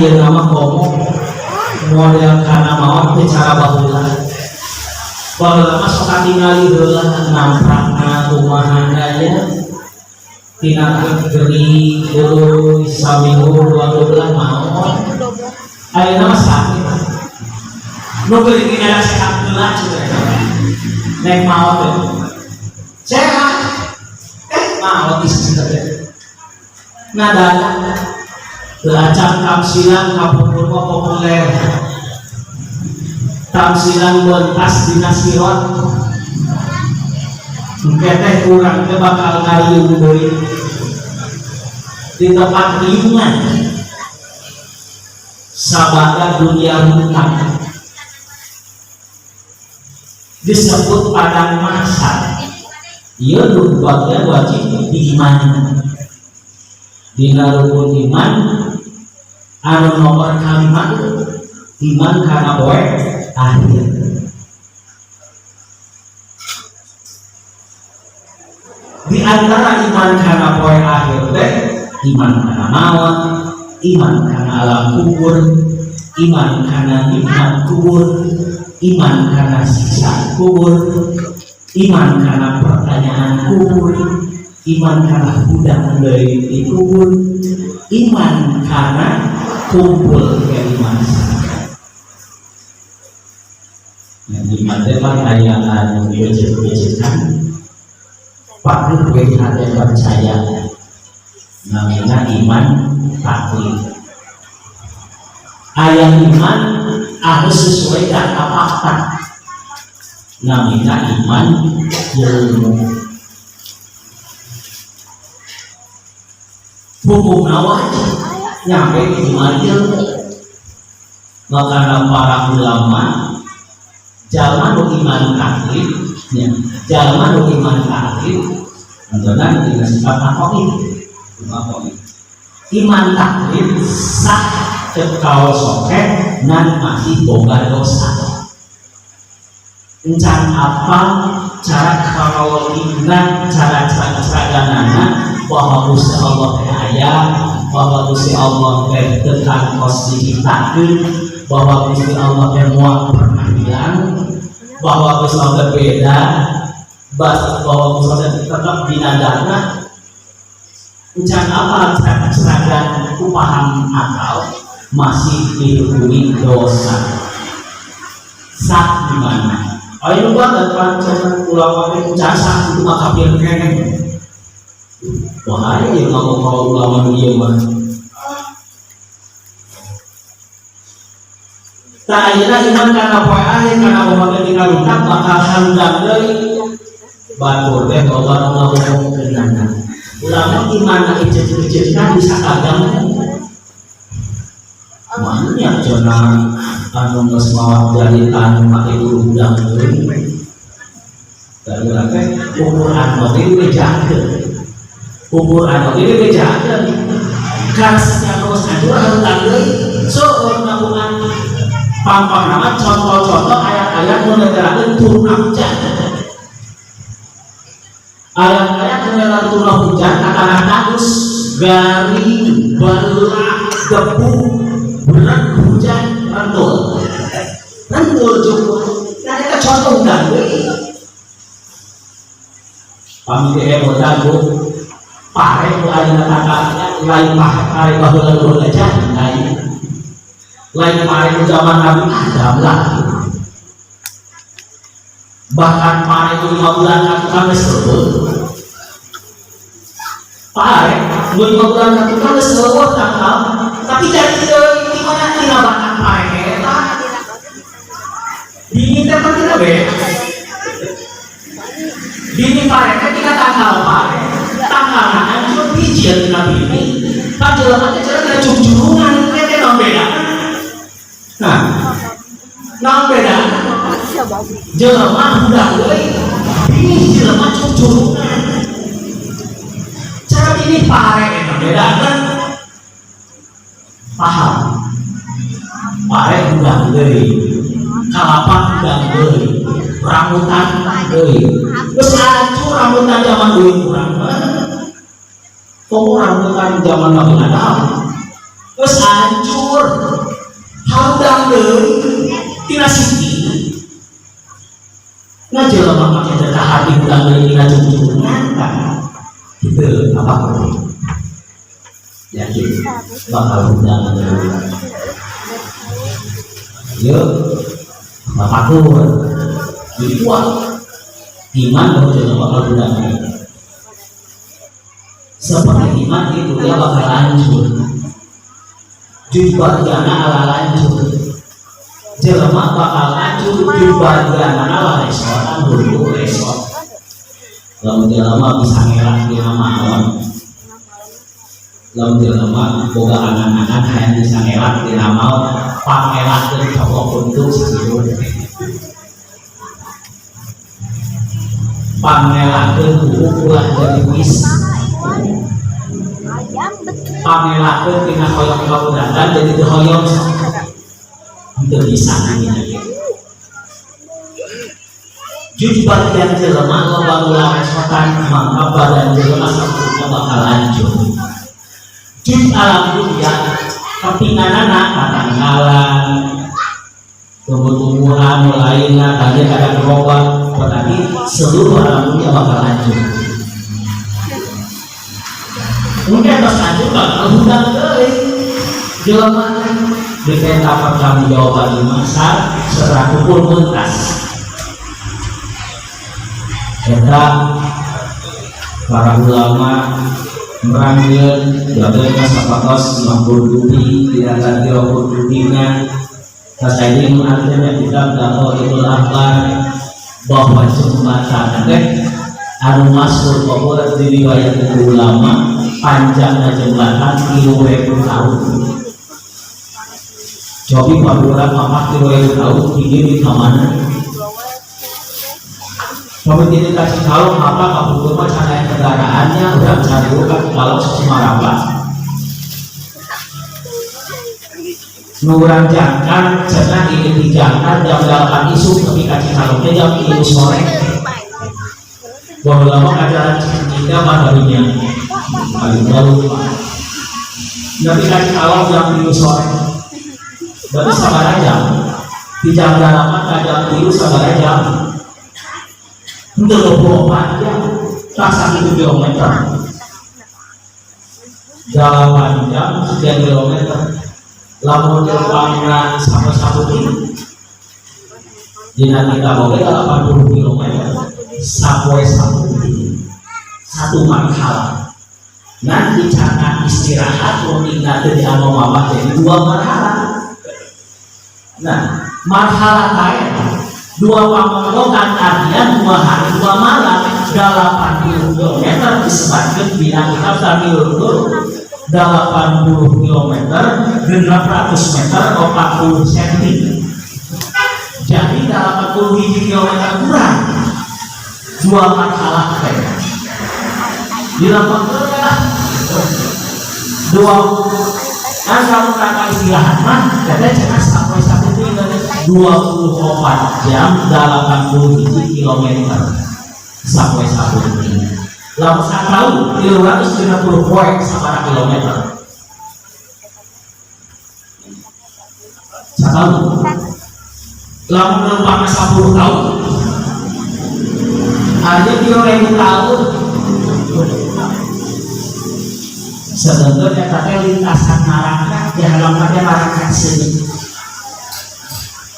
ayeuna nama ngomong model kana maot teh cara baheula mah sok katingali heula nampakna kumaha daya tina geri deui saminggu 2 bulan maot ayeuna mah sakit nu geuring dina sehat heula nek maot teh sehat maot isi teh ngadana belajar tamsilan kapungkur populer tamsilan bontas dina sirot teh kurang teh bakal ngaliung deui di tempat liungan sabada dunia hutang disebut padang mahsyar ieu nu bagian wajib diimani dina rukun iman anu nomor 5 iman kana poe akhir. Di antara iman kana poe akhir teh iman kana maut, iman kana alam kubur, iman kana nikmat kubur, iman kana siksa kubur, iman kana pertanyaan kubur, iman karena budak dari dikubur, iman karena kumpul kelima yang iman teman ayat anu diwujud-wujudkan patut bagi hati percaya namanya iman taklid ayat iman harus sesuai data fakta namanya iman ilmu hukum wajib nyampe di majil maka para ulama jalan iman taklid jalan iman taklid dan dengan sifat takoid iman taklid sah kekal soket dan masih boga dosa encan apa cara kalau ingat cara ganana bahwa Gusti Allah kaya, bahwa Gusti Allah tekan kos diciptakeun, bahwa Gusti Allah muak pernah bilang, bahwa Gusti Allah beda, bahwa Gusti Allah tetap binadana. Encan apa cara ku paham akal masih dihukumi dosa. Sah di mana? Ayo banget pancangan ulama itu jasa itu maka biar keren. Wahai yang ngomong ulama dia mah. Tak ayeuna iman kana poe akhir kana umat tinggal lengkap maka handap deui batur teh loba nu ngomongkeunana. Ulama iman ijeh-ijehna bisa kadang banyak cenah anu geus maot jalitan make udang deui. Gara-gara teh ukuran mah teh bejakeun. Ukuran ini bejakeun. Kasnya terus anu hantar deui. Seueur ngapungan pampangan contoh-contoh ayat-ayat nu negarakeun turun hujan. Ayat-ayat nu negarakeun turun hujan kata-kata terus garing, belah, debu, berat hujan, rentul juga. Nah kita contoh kan, pamit dagu, pare lain kata lain pare baheula aja, lain pare zaman Nabi Adam lagi. Bahkan pare itu 5 bulan kami sebut. Pare 5 bulan kami sebut tanggal, tapi dari di mana tindakan pare eta? Dini tempat tidak beda. Dini pare ketika tanggal pare, tanggal hancur biji Nabi ini, panjelema teh cara jujurungan kete naon beda. Nah, naon beda? Jelema budak deui, ini jelema jujurungan. Cara ini pare eta beda kan? Paham? Pare budak deui. Kalapa udah deui, rambutan deui. Geus hancur rambutan zaman deui kurang. Kok rambutan zaman Nabi Adam? terus hancur haudang deui tina siki ngajelema make teh ka hati udang deui tina junjungan kan kitu apa yakin bakal udang deui yuk bapakku jadi kuat iman bahwa jelema bakal udang deui seperti iman itu dia bakal hancur juga jana ala hancur jelema bakal hancur juga jana ala restoran dulu resort lamun jelema bisa ngelak di nama lamun jelema boga anak-anak hayang bisa ngelak di nama pangelak dan cowok untuk sesiun pangelak dan buku ulah jadi wis pamelakeun tina hoyong kabudatan jadi teu hoyong teu bisa ini jadi bagian jelema loba ulah resotan maka badan jelema sakunya bakal hancur jadi alam dunia kepinganana katanggalan tumbuh-tumbuhan lainnya tadi ada gerobak berarti seluruh alam dunia bakal hancur mungkin pas hancur bakal hudang deui jelema dikait apa kamu jawaban di masa setelah pukul muntas kita para ulama meranggil jaga kasapatos 50 dubi tidak ada 30 dubinya kasih mengakhirnya kita dakwah itu akbar bahwa jembatan anu masuk populer di riwayat ulama panjangnya jembatan 3.000 tahun. Cobi paduran apa 3.000 tahun tinggi di mana? Cobi ini kasih tahu apa kabur rumah cara kendaraannya udah cari bukan kalau Semarang. Nurang jangkar, cenah ini dijangkar jam 8 isu ketika Cikalongnya jam 3 sore. Bahwa lama ajaran kita harinya paling jauh tapi kasih kalau jam 3 sore berarti sabar jam di jam 8 jam 3 sabar jam untuk 24 jam tak 1 kilometer 8 jam sekian kilometer lamun jauhnya sampai 1 kilo jika kita boleh 80 kilometer sampai 1 marhala nanti cara istirahat tinggal di anu mama jadi 2 marhala nah marhala lain 2 pamalokan artinya 2 hari 2 malam 80 km disebutkan bina kita sambil dulu 80 km 800 meter 40 cm jadi 80 km kurang 2 marhala dilakukan 2 kan kamu kata istirahat mah katanya jangan sampai 24 jam 80 km sampai 1 jam lalu saya tahu 350 poin sama kilometer saya tahu lalu berapa 10 tahun ada 3.000 tahun sebenarnya katanya lintasan marangnya jangan pakai marangnya sini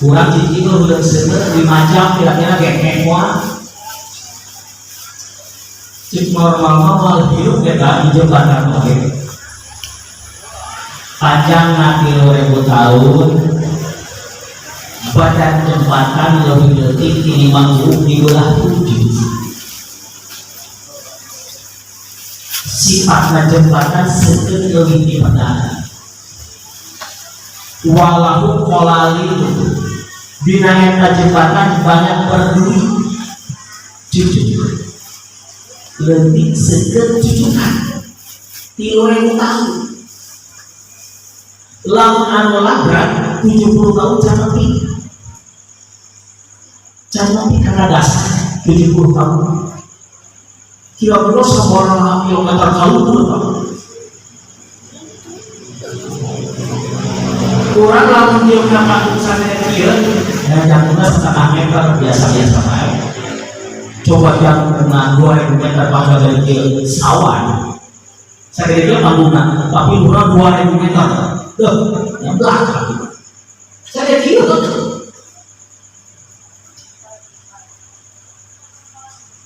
kurang jadi itu udah sebenarnya 5 jam kira-kira kayak cik normal hidup kita di jembatan oke panjangnya 3.000 tahun badan jembatan lebih detik ini mampu dibelah 7 sifatnya jembatan sedikit lebih dipedana walau kolali binayata jembatan banyak berduri jujur lebih sedikit jujukan 3.000 tahun lamun anu labrak 70 tahun jangan karena dasar 70 tahun kira-kira seorang kilometer tahun kurang lamun dia panggung sana kieu jangkuna setengah meter biasa-biasa bae. Coba jangkuna 2000 meter panggung dari kieu sawan. Saya kira panggungna tapi kurang 2000 meter. Tuh, yang belakang. Saya kira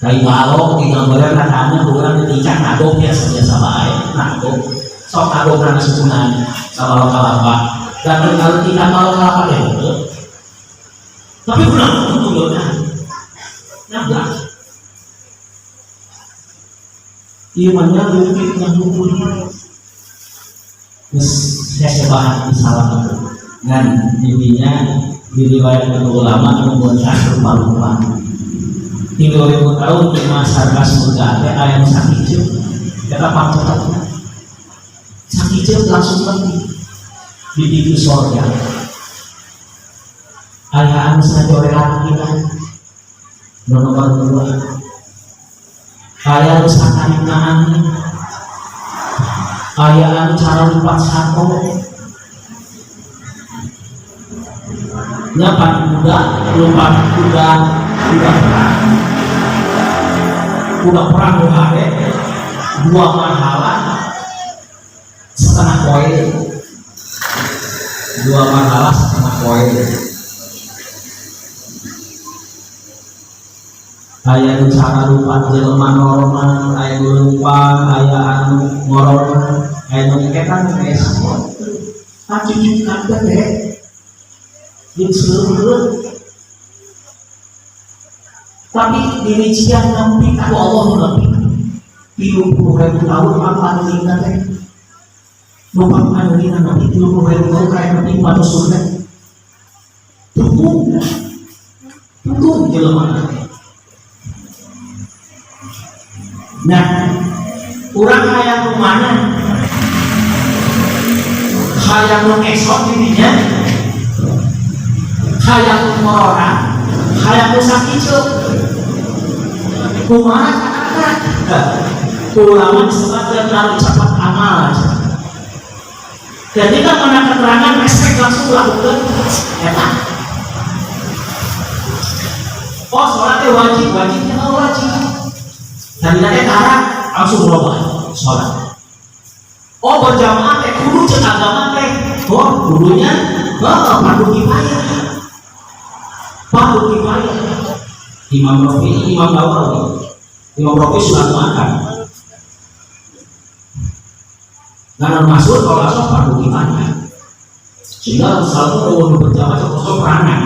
kayak balok di gambaran katanya kurang ketika nagok biasa-biasa baik nagok sok nagok karena susunan sama kalapa dan kalau kita mau kalapa ya betul tapi kurang betul kan nabrak imannya lupit yang luput saya bahan salah itu dan intinya diriwayatkan ulama membuat lupa-lupa 3000 tahun di masa surga ada ayam sakit kita pantau sakit langsung pergi di pintu surga ayam saja orang kita nomor 2 ayam sakit naan ayam cara lupa satu nyapa kuda lupa kuda perang ada 2 mahala setengah poin 2 mahala setengah poin aya cara lupa jelema normal aya lupa aya anu ngorong aya nu kekan geus cuci kabeh teh seluruh tapi diri siang nampi aku Allah nampi 30.000 tahun apa kita teh lupa anu kita nampi 30.000 tahun kayak nampi pada surga tunggu jelema nah kurang hayang rumana hayang nu esok dirinya hayang ngorona hayang nu sakit kumaha ulama disebutkan terlalu cepat amal aja. Jadi kan mana keterangan respek langsung lakukan enak. Oh sholatnya wajibnya wajib. Dan tidak cara langsung berubah sholat. Oh berjamaah teh kudu cek agama teh. Oh kudunya fardu kifayah. Imam Rafi, Imam sudah makan. Karena masuk kalau asal fardu kifayah. Sehingga selalu perlu berjamaah cukup perangan.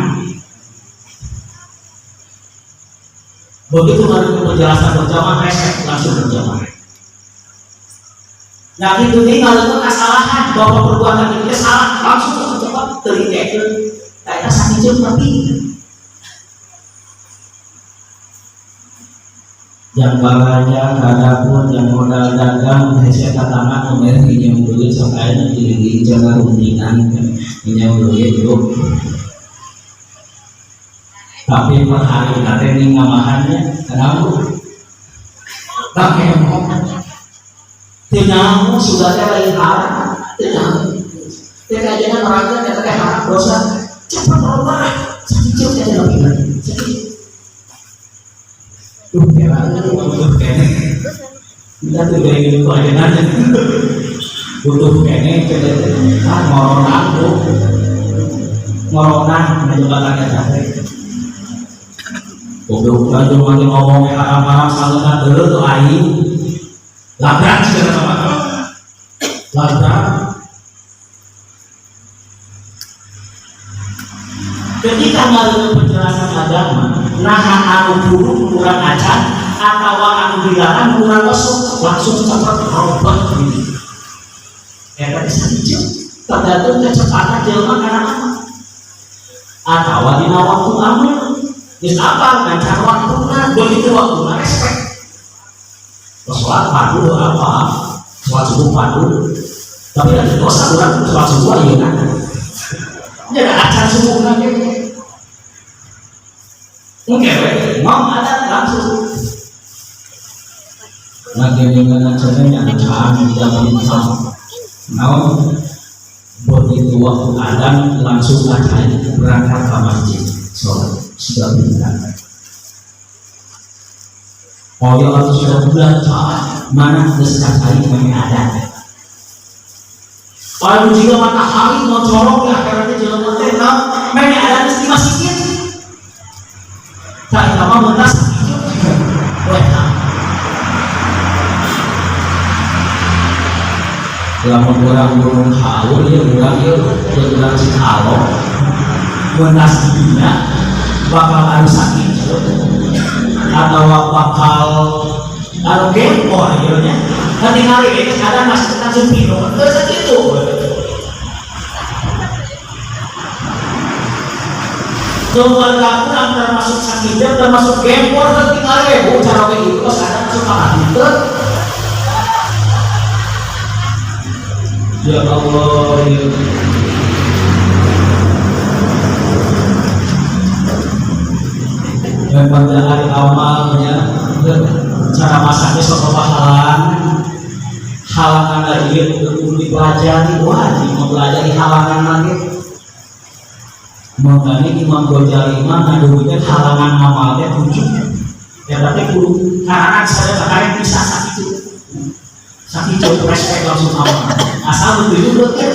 Begitu ada penjelasan berjamaah respect langsung berjamaah. Nah itu tinggal itu kesalahan bahwa perbuatan itu salah langsung cepat terlihat kayak sakit tapi yang balanya kadapun yang modal dagang saya katakan nomor minyak duit soalnya di jaga rundingan minyak duit dulu tapi per hari nanti ini ngamahannya kenapa pakai tidak sudah ada lain haram tidak jangan merasa tidak kayak haram dosa cepat berubah sakit saja lebih sakit kita tuh dari itu aja nanti butuh kene ngoronan menyebabkannya capek goblok aja mati ngomongnya haram-haram saluran dulu tuh aing labrak segala sama labrak ketika melalui penjelasan agama nah anu kudu kurang acan atau anu dilarang kurang langsung cepat robot ini ya tadi saja tergantung kecepatan jelma karena apa atau dina waktu aman dis apa ngacar waktunya begitu waktunya respect sholat padu apa sholat subuh padu tapi ada dosa kurang sholat subuh ya kan jadi acar subuh lagi mungkin mau ada langsung lagi dengan acaranya ada caan tidak mau Begitu waktu Adam langsung aja berangkat ke masjid sholat sudah berangkat. Oh ya kalau sudah bulan mana sekali kami ada. Kalau jika matahari mau corong ya karena jalan tertentu, mereka ada di masjid. Tak lama menas hidup, wah. Lamun orang gunung haul ya orang Cikalo menas dina bakal ada sakit atau bakal ada gempor ya nanti hari ini kadang masih kita sumpino terus itu keluarga kurang termasuk sakitnya termasuk gempor nanti hari cara kayak gitu kadang suka gitu. Ya Allah ya. Dan pada hari amalnya cara masaknya soal halangan lagi untuk dipelajari wajib mempelajari halangan lagi. Makanya Imam Ghazali ngadunya halangan amalnya 7. Ya tapi guru karena saya terkait bisa sakit itu respect langsung amal. Asal itu betul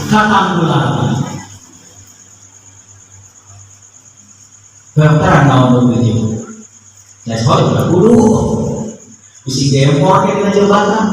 katang bulan berperan tahun begitu ya soalnya udah dulu isi gempor kita jabatan